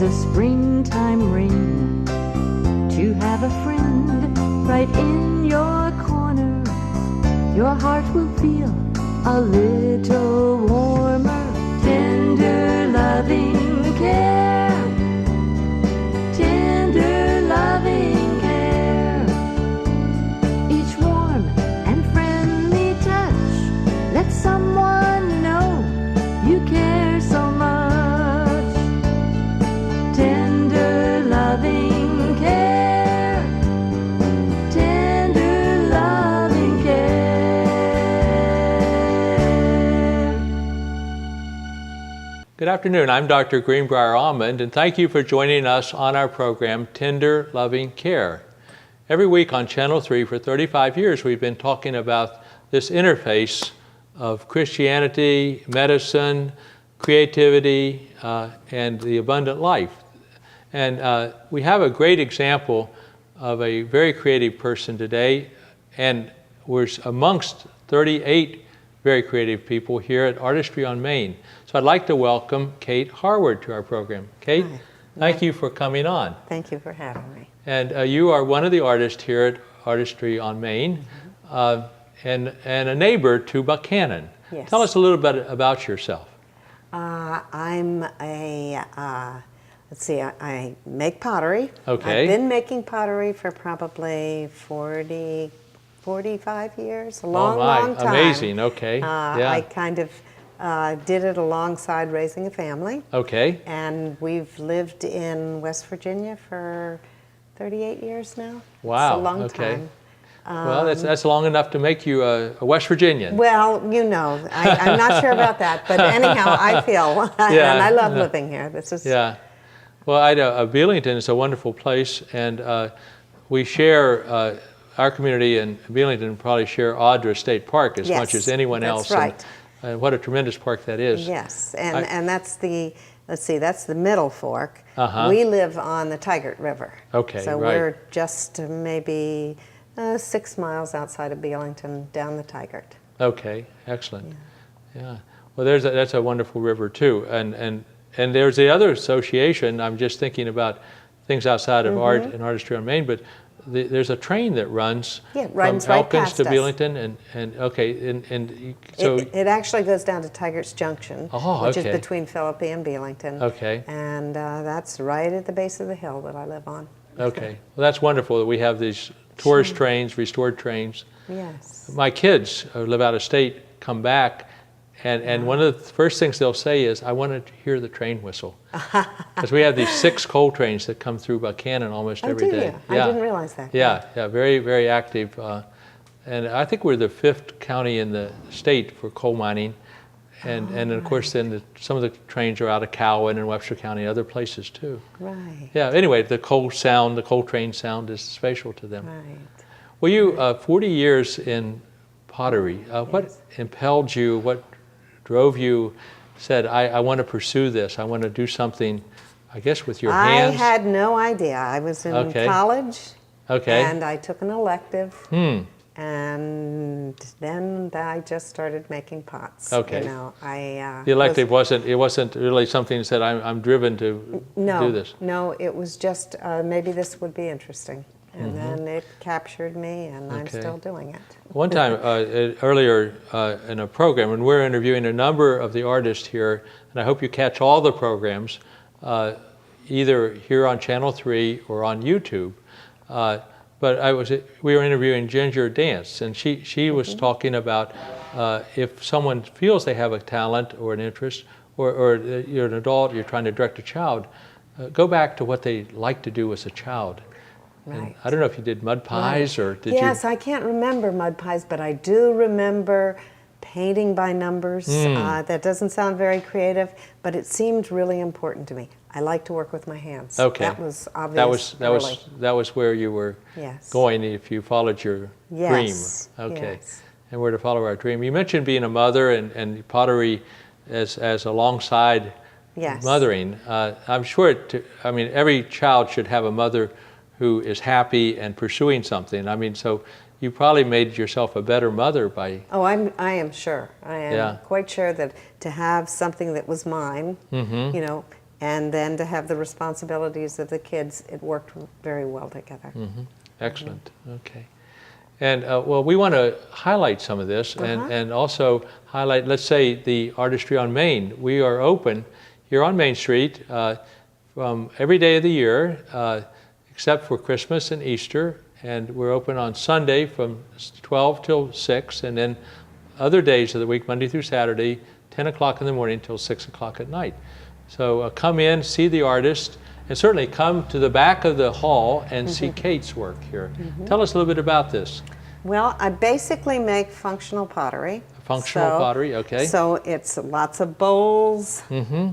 a springtime ring to have a friend right in your corner. Your heart will feel a little warmer. Tender loving care, tender loving care. Each warm and friendly touch lets someone know you care so much. Tender loving care, tender loving care. Good afternoon. I'm Dr. Greenbrier Almond, and thank you for joining us on our program, Tender Loving Care. Every week on Channel 3 for 35 years, we've been talking about this interface of Christianity, medicine, creativity, and the abundant life. And we have a great example of a very creative person today, and we're amongst 38 very creative people here at Artistry on Main. So I'd like to welcome Kate Harward to our program. Kate, Hi. thank you for coming on. Thank you for having me. And you are one of the artists here at Artistry on Main, and a neighbor to Buchanan. Yes. Tell us a little bit about yourself. I'm a, let's see, I make pottery. Okay. I've been making pottery for probably 45 years, a long, long time. Amazing, okay. Yeah. I kind of did it alongside raising a family. Okay. And we've lived in West Virginia for 38 years now. Wow, It's a long okay. time. Well, that's long enough to make you a West Virginian. Well, you know, I'm not sure about that, but anyhow, I feel, Yeah, and I love no. living here. This is Yeah. Well, Belington is a wonderful place, and we share, our community in Belington probably share Audra State Park as much as anyone else. That's right. And what a tremendous park that is. Yes, and that's the, let's see, that's the Middle Fork. Uh-huh. We live on the Tigert River. Okay, so right. we're just maybe 6 miles outside of Belington down the Tigert. Okay, excellent. Yeah. Well, that's a wonderful river too, and there's the other association. I'm just thinking about things outside of art and Artistry on Main, but there's a train that runs from right Elkins past to us. Belington, and so It actually goes down to Tigert's Junction, which is okay. between Philippi and Belington. Okay. And that's right at the base of the hill that I live on. okay. Well, that's wonderful that we have these tourist trains, restored trains. Yes. My kids who live out of state come back, and one of the first things they'll say is, "I want to hear the train whistle," because we have these 6 coal trains that come through Buchanan almost every day. You? I didn't realize that. Yeah, very, very active, and I think we're the 5th county in the state for coal mining, and of course then some of the trains are out of Cowan and Webster County and other places too. Right. Yeah. Anyway, the coal train sound is spatial to them. Right. Well, you 40 years in pottery. What impelled you? What drove you? Said, I want to pursue this. I want to do something, I guess, with your hands. I had no idea. I was in college. Okay. And I took an elective. And then I just started making pots. Okay. You know, The elective wasn't really something that said, I'm driven to do this. No, it was just maybe this would be interesting. And then it captured me, and I'm still doing it. One time earlier in a program, when we're interviewing a number of the artists here, and I hope you catch all the programs, either here on Channel 3 or on YouTube. But we were interviewing Ginger Dance, and she was talking about if someone feels they have a talent or an interest, or you're an adult, you're trying to direct a child, go back to what they like to do as a child. Right. And I don't know if you did mud pies or did you? Yes, I can't remember mud pies, but I do remember painting by numbers. That doesn't sound very creative, but it seemed really important to me. I like to work with my hands. Okay. That was obvious. That was where you were going if you followed your dream. Okay. Yes. And we're to follow our dream. You mentioned being a mother and pottery as alongside mothering. I'm sure every child should have a mother who is happy and pursuing something. I mean, so you probably made yourself a better mother by... Oh, I am sure. I am quite sure that to have something that was mine, you know, and then to have the responsibilities of the kids, it worked very well together. Excellent. Okay. And well, we want to highlight some of this and also highlight, let's say, the Artistry on Main. We are open here on Main Street from every day of the year except for Christmas and Easter. And we're open on Sunday from 12 till 6, and then other days of the week, Monday through Saturday, 10 o'clock in the morning till 6 o'clock at night. So come in, see the artist, and certainly come to the back of the hall and see Kate's work here. Tell us a little bit about this. Well, I basically make functional pottery. Functional pottery, okay. So it's lots of bowls,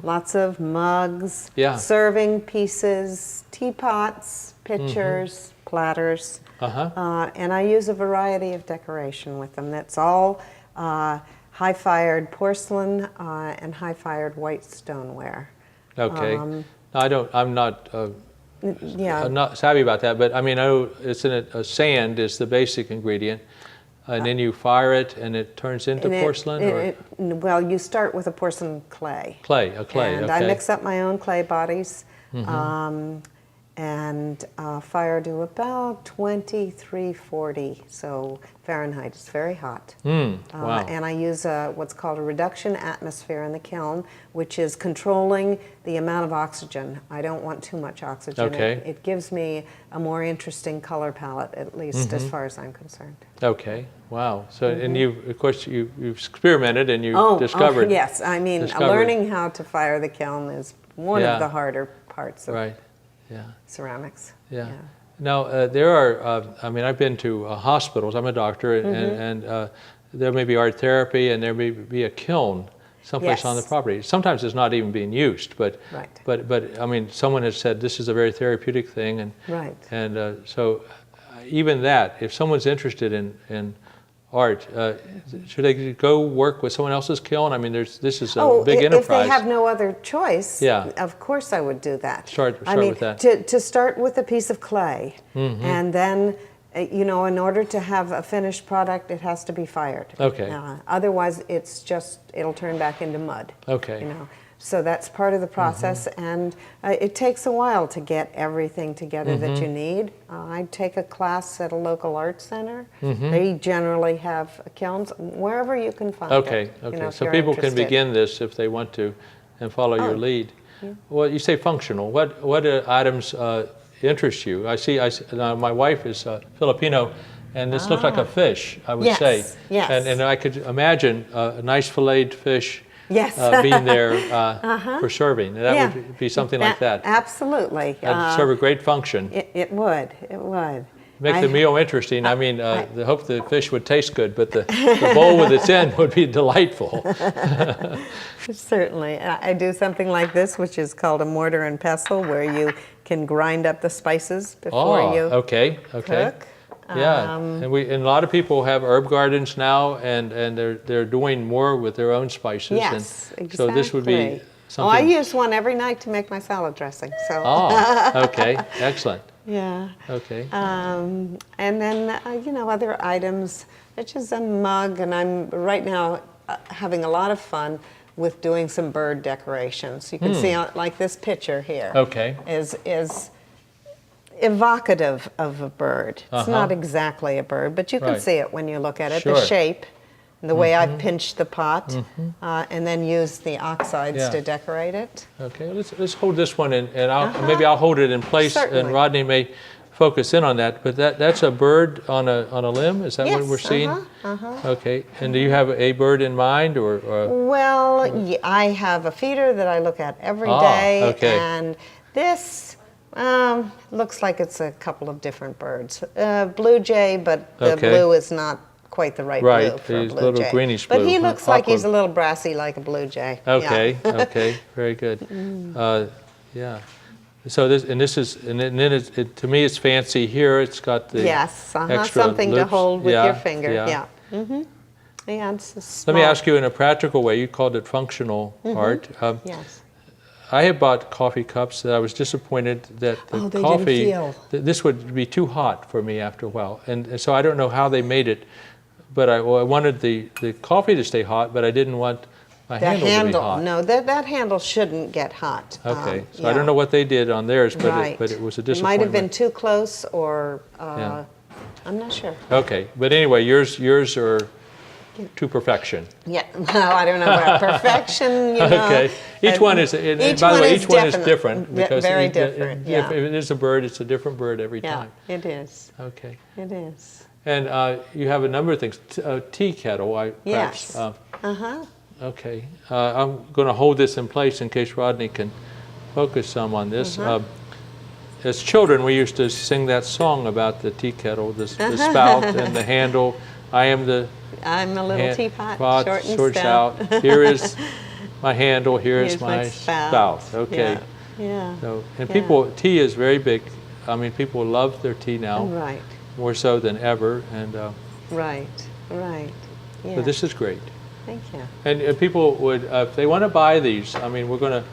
lots of mugs, serving pieces, teapots, pitchers, platters, and I use a variety of decoration with them. That's all high-fired porcelain and high-fired white stoneware. Okay. I'm not I'm not savvy about that, but I mean, I know it's in a sand is the basic ingredient, and then you fire it and it turns into porcelain? Well, you start with a porcelain clay. Clay, and I mix up my own clay bodies and fire to about 2340, so Fahrenheit. It's very hot. Wow. And I use what's called a reduction atmosphere in the kiln, which is controlling the amount of oxygen. I don't want too much oxygen. Okay. It gives me a more interesting color palette, at least as far as I'm concerned. Okay. Wow. So, and of course, you've experimented and you've discovered. Oh, yes. I mean, learning how to fire the kiln is one of the harder parts of ceramics. Yeah. Now, there are, I mean, I've been to hospitals. I'm a doctor, and there may be art therapy, and there may be a kiln someplace on the property. Sometimes it's not even being used, but I mean, someone has said this is a very therapeutic thing, and so even that, if someone's interested in art, should they go work with someone else's kiln? I mean, this is a big enterprise. If they have no other choice, of course I would do that. Start with that. To start with a piece of clay, and then, you know, in order to have a finished product, it has to be fired. Okay. Otherwise, it'll turn back into mud. Okay. You know. So that's part of the process, and it takes a while to get everything together that you need. I take a class at a local art center. They generally have kilns wherever you can find it. Okay. You know, So people can begin this if they want to, and follow your lead. Well, you say functional. What items interest you? I see. My wife is Filipino, and this looks like a fish. I would say. Yes. And I could imagine a nice filleted fish. Being there for serving. That would be something like that. Absolutely. That'd serve a great function. It would. It would. Make the meal interesting. I mean, I hope the fish would taste good, but the bowl with its end would be delightful. Certainly. I do something like this, which is called a mortar and pestle, where you can grind up the spices before you cook. Yeah, and a lot of people have herb gardens now, and they're doing more with their own spices. Yes, exactly. So this would be something. I use one every night to make my salad dressing. So. Okay, excellent. Yeah. Okay. And then you know, other items, such as a mug, and I'm right now having a lot of fun with doing some bird decorations. You can see like this picture here. Okay. Is evocative of a bird. It's not exactly a bird, but you can see it when you look at it. The shape, the way I've pinched the pot, and then use the oxides to decorate it. Okay, let's hold this one, and maybe I'll hold it in place, and Rodney may focus in on that. But that's a bird on a limb. Is that what we're seeing? Okay. And do you have a bird in mind, or? Well, I have a feeder that I look at every day, and this. Looks like it's a couple of different birds. Blue jay, but the blue is not quite the right blue for a blue jay. He's a little greenish blue. But he looks like he's a little brassy like a blue jay. Okay, okay, very good. Yeah. So this is, and then to me it's fancy here. It's got the extra something loops. To hold with your finger. Yeah. It's Let me ask you in a practical way. You called it functional art. Yes. I have bought coffee cups that I was disappointed that the coffee, this would be too hot for me after a while. And so I don't know how they made it, but I wanted the coffee to stay hot, but I didn't want The handle would be hot. No, that handle shouldn't get hot. Okay, so I don't know what they did on theirs, but, right. It was a It disappointment. might have been too close, or Yeah. I'm not sure. Okay, but anyway, yours are to perfection. Yeah, well, I don't know about perfection, you know. Okay, each one is, and by the way, each one is different. Because very different, yeah. If it is a bird, it's a different bird every Yeah, time. it is. Okay. It is. And you have a number of things. Tea kettle, perhaps. Yes. Uh-huh. Okay, I'm going to hold this in place in case Rodney can focus some on this. As children, we used to sing that song about the tea kettle, the spout and the handle. I'm a little teapot, short and stout. Here is my handle. Here's my spout. Okay. Yeah. So, and people, tea is very big. I mean, people love their tea now. Right. More so than ever. And right. Yeah. so this is great. Thank you. And people would, if they want to buy these, I mean, we're going to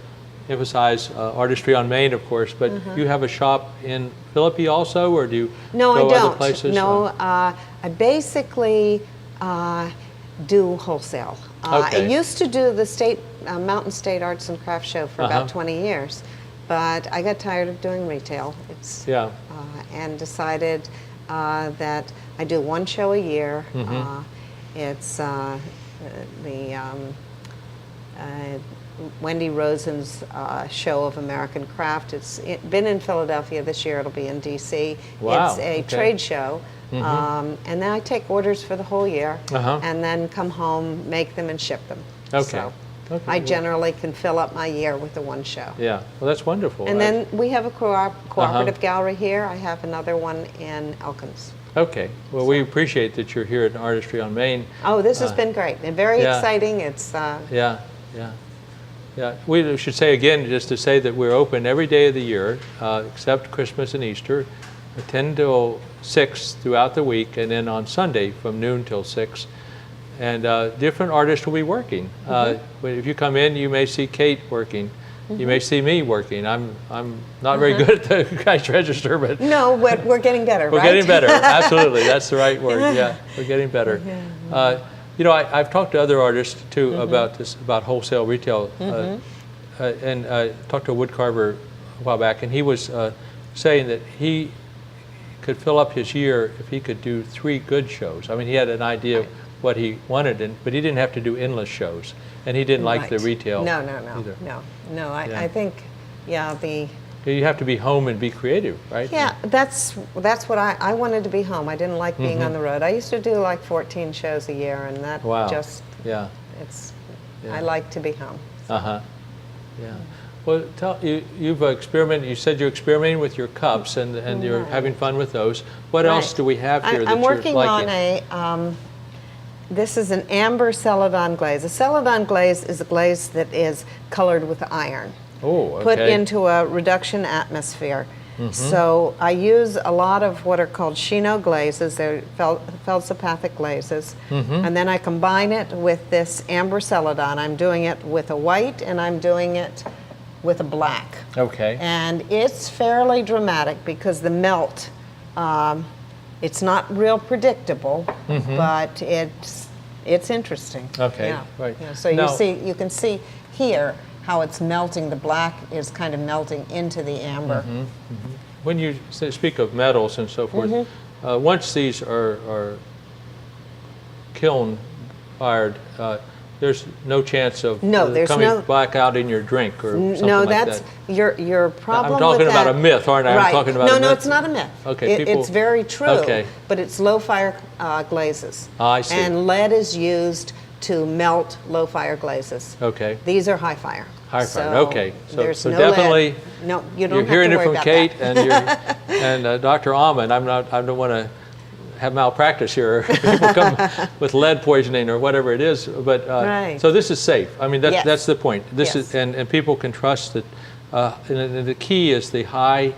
emphasize Artistry on Main, of course, but you have a shop in Philippi also, or do you go other places? No, I basically do wholesale. Okay. I used to do the Mountain State Arts and Crafts Show for about 20 years, but I got tired of doing retail. And decided that I do one show a year. It's Wendy Rosen's show of American craft. It's been in Philadelphia this year. It'll be in D.C. Wow. It's a trade show. And then I take orders for the whole year and then come home, make them, and ship them. Okay. So I generally can fill up my year with the one show. Yeah, well, that's wonderful. And then we have a cooperative gallery here. I have another one in Elkins. Okay. Well, we appreciate that you're here at Artistry on Main. Oh, this has been great and very exciting. It's Yeah. We should say again, just to say that we're open every day of the year, except Christmas and Easter, 10 till 6 throughout the week, and then on Sunday from noon till 6. And different artists will be working. If you come in, you may see Kate working. You may see me working. I'm not very good at the cash register, but no, we're getting better. We're getting better. Absolutely, that's the right word. Yeah, we're getting better. You know, I've talked to other artists too about this, about wholesale retail, and talked to a wood carver a while back, and he was saying that he could fill up his year if he could do 3 good shows. I mean, he had an idea of what he wanted, but he didn't have to do endless shows, and he didn't like the retail. No. either. No. I think, You have to be home and be creative, right? Yeah, that's what I wanted to be home. I didn't like being on the road. I used to do like 14 shows a year, and that just I like to be home. Yeah. Well, you've experimented. You said you're experimenting with your cups, and you're having fun with those. What else do we have here that I'm working you're liking? on this is an amber celadon glaze. A celadon glaze is a glaze that is colored with iron. Oh, okay. Put into a reduction atmosphere. So I use a lot of what are called chino glazes. They're feldspathic glazes. And then I combine it with this amber celadon. I'm doing it with a white, and I'm doing it with a black. Okay. And it's fairly dramatic because the melt, it's not real predictable, but it's interesting. Okay, yeah. right. Yeah, so you can see here how it's melting. The black is kind of melting into the amber. When you speak of metals and so forth, once these are kiln fired, there's no chance of coming black out in your drink or something like that. Your problem. I'm talking with about that, a myth, aren't I? Right. I'm talking about a myth. No, it's not a myth. Okay, it's very true. Okay. But it's low fire glazes. I see. And lead is used to melt low fire glazes. Okay. These are high fire. High fire. Okay. There's so no definitely. lead. No, you don't You're hearing have to it worry from about Kate that. and Dr. Almond. I don't want to have malpractice here. People come with lead poisoning or whatever it is. But so this is safe. I mean, that's the point. This is and people can trust that. And the key is the high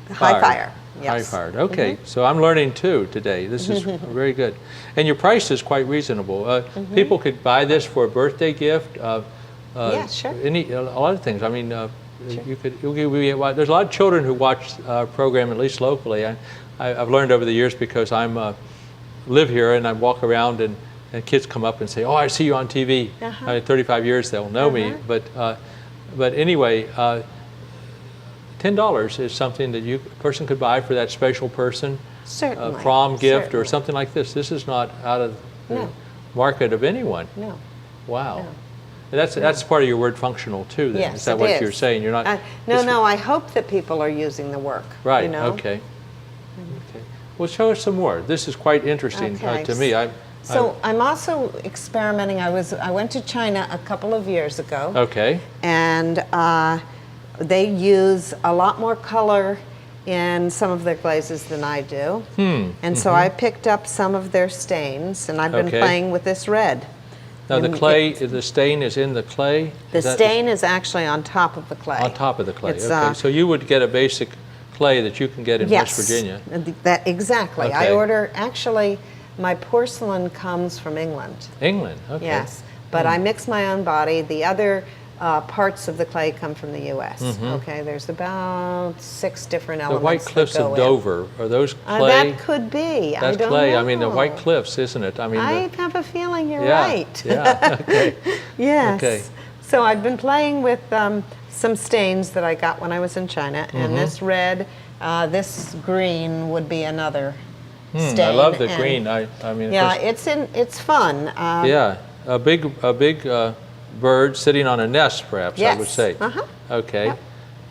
fire. Yes. High fired. Okay. So I'm learning too today. This is very good. And your price is quite reasonable. People could buy this for a birthday gift. Yeah, sure. A lot of things. I mean, you could. There's a lot of children who watch our program, at least locally. I've learned over the years because I'm live here and I walk around and and kids come up and say, "Oh, I see you on TV." In 35 years, they'll know me. But anyway, $10 is something that a person could buy for that special person. Certainly. A prom gift Certainly. or something like this. This is not out of the No. market of anyone. No. Wow. No. And that's part of your word functional too, then. Yes, Is that it what is. you're saying? You're not. No, I hope that people are using the work. Right. You know? Okay. Okay. Well, show us some more. This is quite interesting to me. I'm also experimenting. I went to China a couple of years ago. Okay. And they use a lot more color in some of their glazes than I do. And so I picked up some of their stains, and I've been playing with this red. Now the stain is in the clay? The stain is actually on top of the clay. On top of the clay, okay. So you would get a basic clay that you can get in West Virginia. Yes, exactly. Okay. I order, actually, my porcelain comes from England. England, okay. Yes, but I mix my own body. The other parts of the clay come from the U.S. Okay, there's about 6 different elements. The White Cliffs of Dover, are those clay? That could be. That's I don't clay. know. I mean, the White Cliffs, isn't it? I mean, I have a feeling you're yeah, right. Yeah. Okay. Yes. Okay. So I've been playing with some stains that I got when I was in China, and this red, this green would be another stain. I love the green. I mean, yeah, it's fun. Yeah, a big bird sitting on a nest, perhaps. Yes. I would say. Okay. Yep.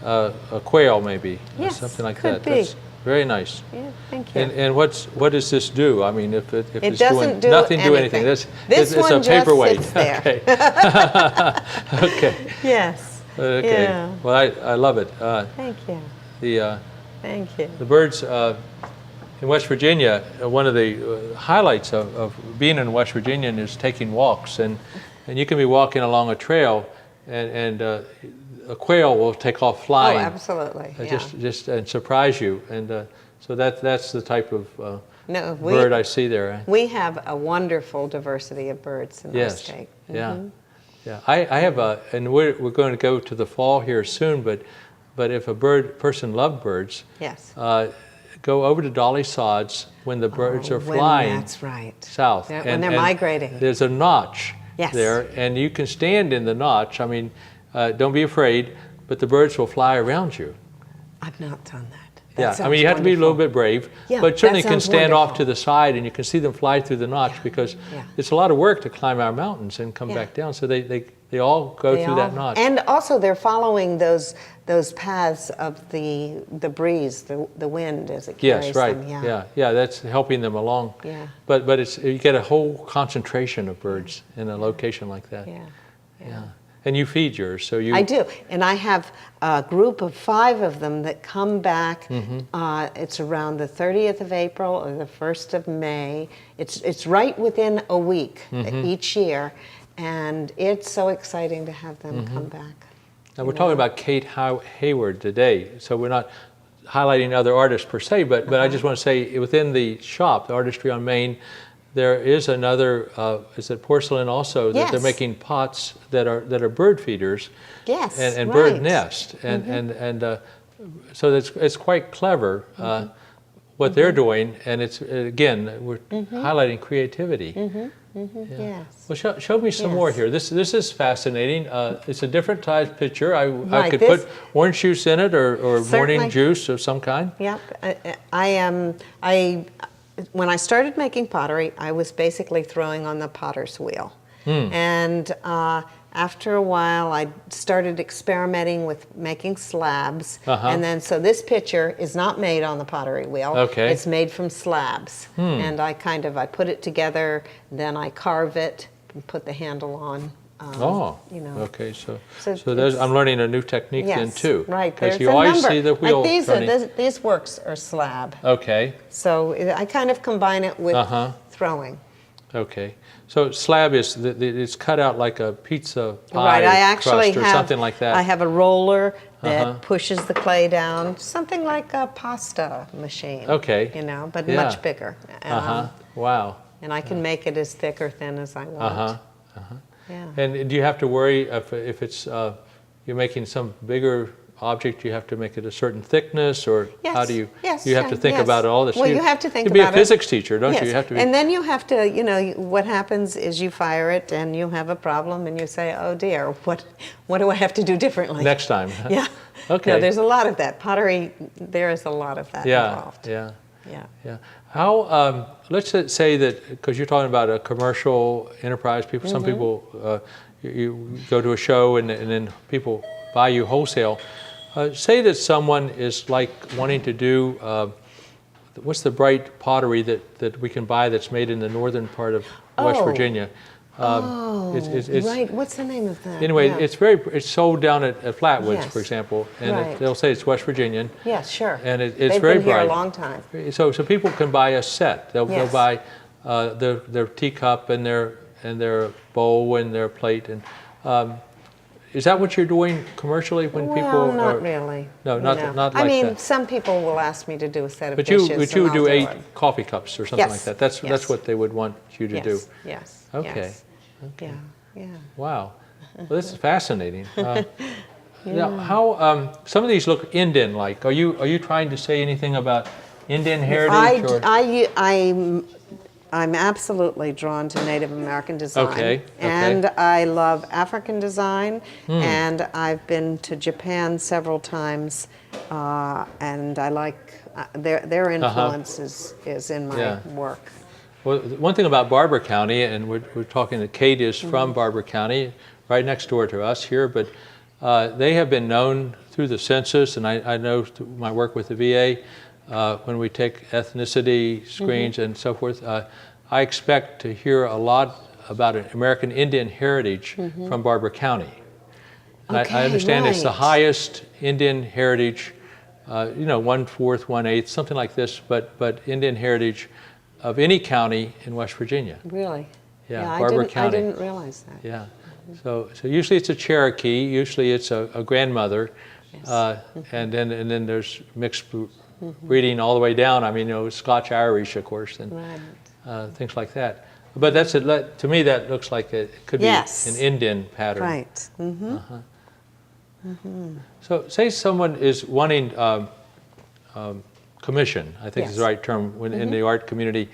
A quail, maybe. Yes, something like could that. be. That's very nice. Yeah, thank you. And what does this do? I mean, if it's doesn't doing nothing, do anything. This It's one a paperweight. just sits there. Okay. Okay. Yes. Okay. Yeah. Well, I love it. Thank you. Thank you. The birds in West Virginia. One of the highlights of being in West Virginia is taking walks, and you can be walking along a trail, and a quail will take off flying. Oh, absolutely. Yeah. Just and surprise you, and so that's the type of bird I see there. We have a wonderful diversity of birds in our state. Yeah, yeah. I have and we're going to go to the fall here soon, but if a person loved birds, yes. Go over to Dolly Sods when the birds are flying. That's right. South. Yeah, when they're migrating. There's a notch yes. there, and you can stand in the notch. I mean, don't be afraid, but the birds will fly around you. I've not done that. Yeah, I mean, you have to be a little bit brave, but certainly can stand off to the side, and you can see them fly through the notch because it's a lot of work to climb our mountains and come back down. So they all go through that notch. And also they're following those paths of the breeze, the wind as it carries them. Yeah, that's helping them along. Yeah. But you get a whole concentration of birds in a location like that. Yeah. And you feed yours, so you... I do, and I have a group of 5 of them that come back. It's around the 30th of April or the 1st of May. It's right within a week each year, and it's so exciting to have them come back. Now we're talking about Kate Hayward today, so we're not highlighting other artists per se, but I just want to say within the shop, the Artistry on Main, there is another, is it porcelain also, that they're making pots that are bird feeders and bird nest. And so it's quite clever what they're doing, and it's, again, we're highlighting creativity. Yes. Well, show me some more here. This is fascinating. It's a different type picture. I could put orange juice in it or morning juice of some kind. Yep. When I started making pottery, I was basically throwing on the potter's wheel. And after a while, I started experimenting with making slabs. And then, so this picture is not made on the pottery wheel. Okay. It's made from slabs. And I put it together, then I carve it and put the handle on. You know. Okay, so I'm learning a new technique then too. Right, because you always see the wheel these works are slab. Okay. So I kind of combine it with throwing. Okay, so slab is it's cut out like a pizza pie right, I actually crust or something like that. I have a roller that pushes the clay down, something like a pasta machine. Okay. You know, but much bigger. Wow. And I can make it as thick or thin as I want. Yeah. And do you have to worry if it's you're making some bigger object, you have to make it a certain thickness, or Yes. how do you? Yes. You have to think yes. about all this. Well, you have to think to be about a physics teacher, don't Yes. you? You have to be. And then you have to, you know, what happens is you fire it and you have a problem and you say, oh dear, what do I have to do differently? Next time. Yeah. Okay. No, there's a lot of that. Pottery, there is a lot of that involved. Yeah. Yeah. Yeah. How? Let's say that, because you're talking about a commercial enterprise. People, some people, you go to a show and then people buy you wholesale. Say that someone is like wanting to do. What's the bright pottery that we can buy that's made in the northern part of West Virginia? It's, right. What's the name of that? Anyway, Yeah. it's sold down at Flatwoods, Yes. for example, and Right. they'll say it's West Virginian. Yes, sure. And it's They've very been here bright. a long time. So people can buy a set. They'll Yes. buy their teacup and their bowl and their plate. And is that what you're doing commercially when Well, people? not really. No, not like I mean, that. some people will ask me to do a set of But dishes. you and would do I'll 8 it. coffee cups or something Yes. like that. That's Yes. what they would want you to Yes. do. Yes. Okay. Yes. Yeah. Yeah. Wow. Well, this is fascinating. Now, how some of these look Indian-like. Are you trying to say anything about Indian heritage? or? I'm absolutely drawn to Native American design. Okay, And I love African design, and I've been to Japan several times, and I like their influence is in my work. Well, one thing about Barber County, and we're talking that Kate is from Barber County, right next door to us here, but they have been known through the census, and I know through my work with the VA, when we take ethnicity screens and so forth, I expect to hear a lot about an American Indian heritage from Barber County. And I understand it's the right. highest Indian heritage, 1/4, 1/8, something like this, but Indian heritage of any county in West Virginia. Really? Yeah, I Barber County. didn't realize that. Yeah. So usually it's a Cherokee, usually it's a grandmother, Yes. and then there's mixed breeding all the way down. I mean, Scotch Irish, of course, and Right. things like that. But that's it. To me, that looks like it could Yes. be an Indian pattern. Right. Mm-hmm. So say someone is wanting commission, I think is the Yes. right term in the art community,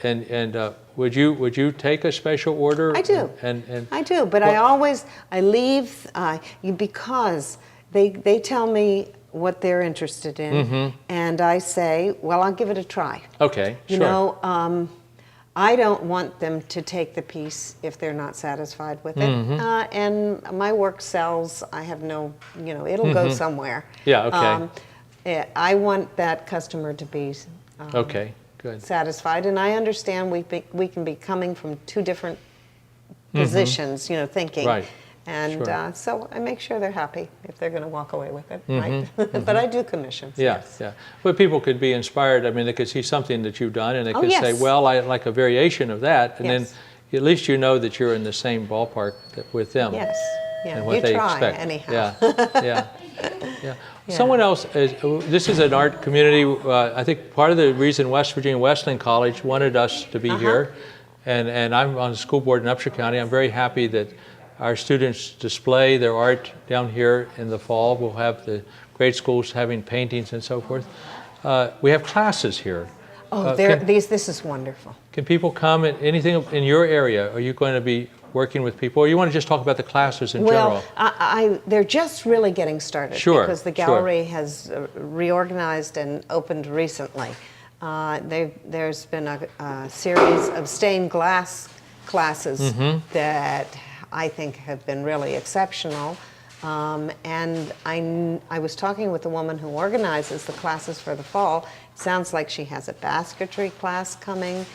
and would you take a special order? I do. And I do, but I leave because they tell me what they're interested in, and I say, well, I'll give it a try. Okay, You sure. know, I don't want them to take the piece if they're not satisfied with it. And my work sells. I have no, it'll go somewhere. Yeah, okay. I want that customer to be Okay, good. satisfied, and I understand we can be coming from two different positions, thinking. Right. And Sure. so I make sure they're happy if they're going to walk away with it, right? But I do commissions. Yeah, yes. yeah. But people could be inspired. I mean, they could see something that you've done, and they could say, yes. well, I like a variation of that, and Yes. then at least you know that you're in the same ballpark with them. Yes. Yeah. And what You they try expect. anyhow. Yeah, yeah. Someone else, this is an art community. I think part of the reason West Virginia Wesleyan College wanted us to be here, and I'm on the school board in Upshur County. I'm very happy that our students display their art down here in the fall. We'll have the grade schools having paintings and so forth. We have classes here. Oh, this is wonderful. Can people come? Anything in your area? Are you going to be working with people, or you want to just talk about the classes in general? Well, they're just really getting started because the sure. gallery has reorganized and opened recently. There's been a series of stained glass classes that I think have been really exceptional. And I was talking with the woman who organizes the classes for the fall. It sounds like she has a basketry class coming,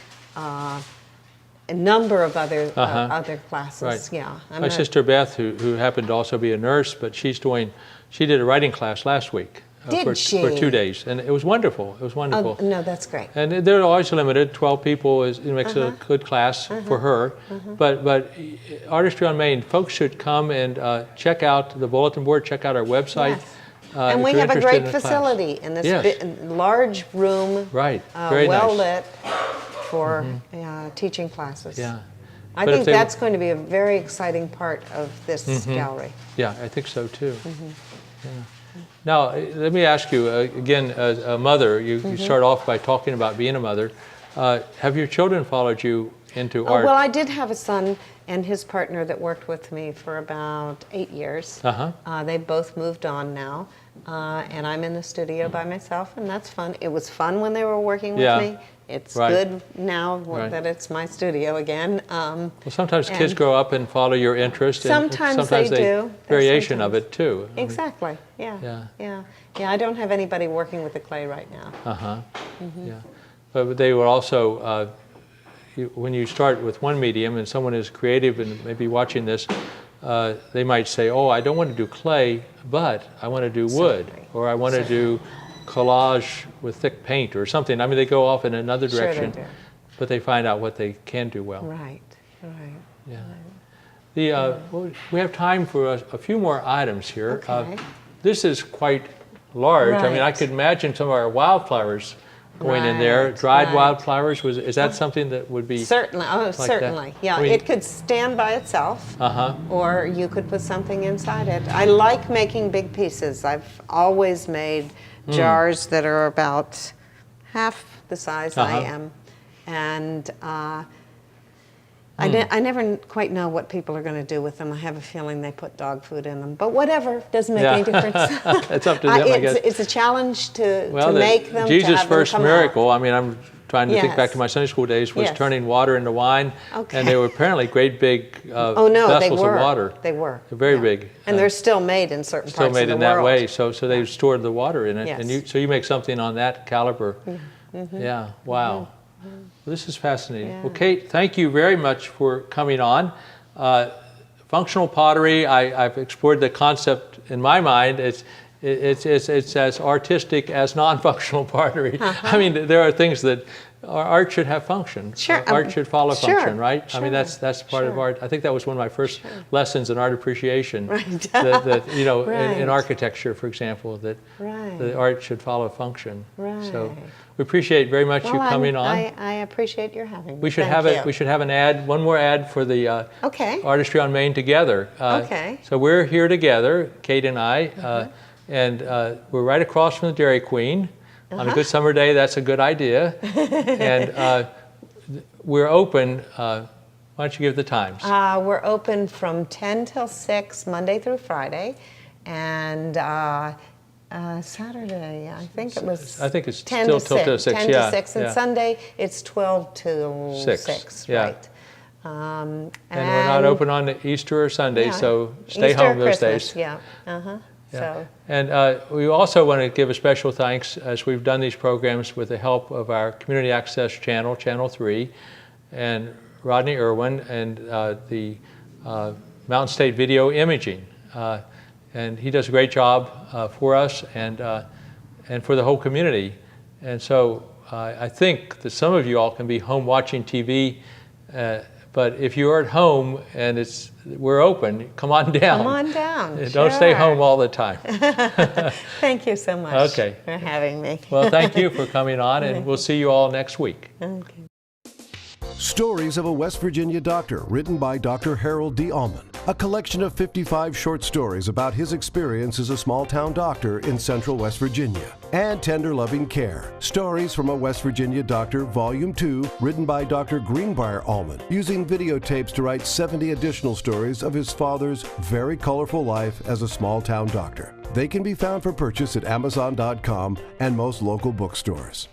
a number of other classes. Right. Yeah. My sister Beth, who happened to also be a nurse, but she did a writing class last week. For 2 days, and it was wonderful. It was wonderful. Oh, no, that's great. And they're always limited. 12 people makes a good class for her. But Artistry on Main, folks should come and check out the bulletin board, check out our website. Yes. And we have a great facility in this large room, right? Very well nice. lit for teaching classes. Yeah. I think that's going to be a very exciting part of this gallery. Yeah, I think so too. Yeah. Now, let me ask you, again, as a mother, you start off by talking about being a mother. Have your children followed you into art? Well, I did have a son and his partner that worked with me for about 8 years. They both moved on now, and I'm in the studio by myself, and that's fun. It was fun when they were working with me. It's good now that it's my studio again. Well, sometimes kids grow up and follow your interest. Sometimes they do. Variation of it too. Exactly. Yeah. I don't have anybody working with the clay right now. Yeah, but they were also. When you start with one medium and someone is creative and maybe watching this, they might say, "Oh, I don't want to do clay, but I want to do wood, or I want to do collage with thick paint or something." I mean, they go off in another direction, but they find out what they can do well. Right. Yeah. We have time for a few more items here. Okay. This is quite large. I mean, I could imagine some of our wildflowers going in there. Dried wildflowers, is that something that would be? Certainly, certainly. That? Yeah, I mean, it could stand by itself, or you could put something inside it. I like making big pieces. I've always made jars that are about half the size I am, and I never quite know what people are going to do with them. I have a feeling they put dog food in them, but whatever, doesn't make any difference. It's up to them, I guess. It's a challenge to make them. Jesus' first miracle, I mean, I'm trying to think back to my Sunday school days, was turning water into wine, and they were apparently great big vessels of water. They were. They're very big. And they're still made in certain parts of the world. Still made in that way, so they stored the water in it, and so you make something on that caliber. Yeah, wow. Well, this is fascinating. Well, Kate, thank you very much for coming on. Functional pottery, I've explored the concept in my mind. It's as artistic as non-functional pottery. I mean, there are things that art should have function. Art should follow function, right? I mean, that's part of art. I think that was one of my first lessons in art appreciation. That in architecture, for example, that the art should follow function. So we appreciate very much you coming on. I appreciate your having me. We should have an ad, one more ad for the Artistry on Main Together. So we're here together, Kate and I, and we're right across from the Dairy Queen. On a good summer day, that's a good idea. And we're open. Why don't you give the times? We're open from 10 till 6, Monday through Friday, and Saturday, I think it's 10 still to 6. 10 to 6, and yeah. Sunday it's 12 till 6. Yeah. Right. And we're not open on Easter or Sunday, so stay home those Christmas, days. Yeah. Yeah. So. And we also want to give a special thanks, as we've done these programs with the help of our Community Access Channel, Channel 3, and Rodney Irwin, and the Mountain State Video Imaging. And he does a great job for us and for the whole community. And so I think that some of you all can be home watching TV, but if you're at home and we're open, come on down. Come on down. Don't stay home all the time. Thank you so much for having me. Well, thank you for coming on, and we'll see you all next week. Okay. Stories of a West Virginia Doctor, written by Dr. Harold D. Allman. A collection of 55 short stories about his experience as a small-town doctor in central West Virginia. And Tender Loving Care, Stories from a West Virginia Doctor, Volume 2, written by Dr. Greenbrier Allman, using videotapes to write 70 additional stories of his father's very colorful life as a small-town doctor. They can be found for purchase at Amazon.com and most local bookstores.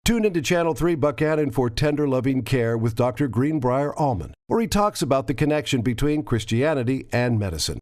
Tune into Channel 3 Buckhannon for Tender Loving Care with Dr. Greenbrier Allman, where he talks about the connection between Christianity and medicine.